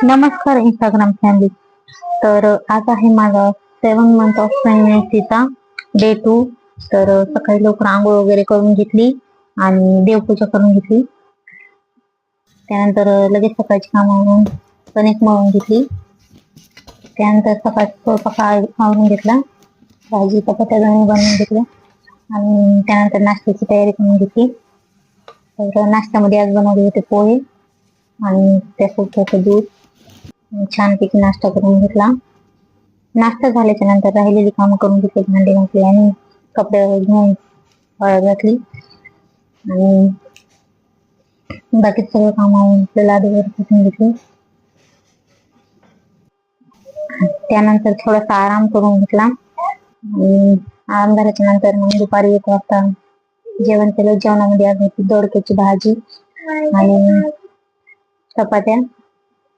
नमस्कार Instagram family. तर आज आहे माझा 7 मंथ ऑफ प्रेग्नन्सीचा डे 2. तर सकाळी लवकर आंघोळ वगैरे करून घेतली आणि देवपूजा करून घेतली. त्यानंतर लगेच सकाळची कामं कणिक मळून घेतली. त्यानंतर सकाळचा स्वयंपाक आवरून घेतला, भाजी चपात्या बनवून घेतल्या आणि त्यानंतर नाश्त्याची तयारी करून घेतली. तर नाश्त्यामध्ये आज बनवले होते पोहे आणि त्यासोबत दूध. छानपैकी नाश्ता करून घेतला. नाश्ता झाल्याच्या नंतर राहिलेली कामं करून घेतली, भांडी घातली आणि कपडे घेऊन वाळत घातली आणि बाकी सगळं काम लादीवर पुसून घेतली. त्यानंतर थोडासा आराम करून घेतला आणि आराम झाल्याच्या नंतर मग दुपारी 1 वाजता जेवण केलं. जेवणामध्ये आज होती दोडक्याची भाजी आणि चपात्या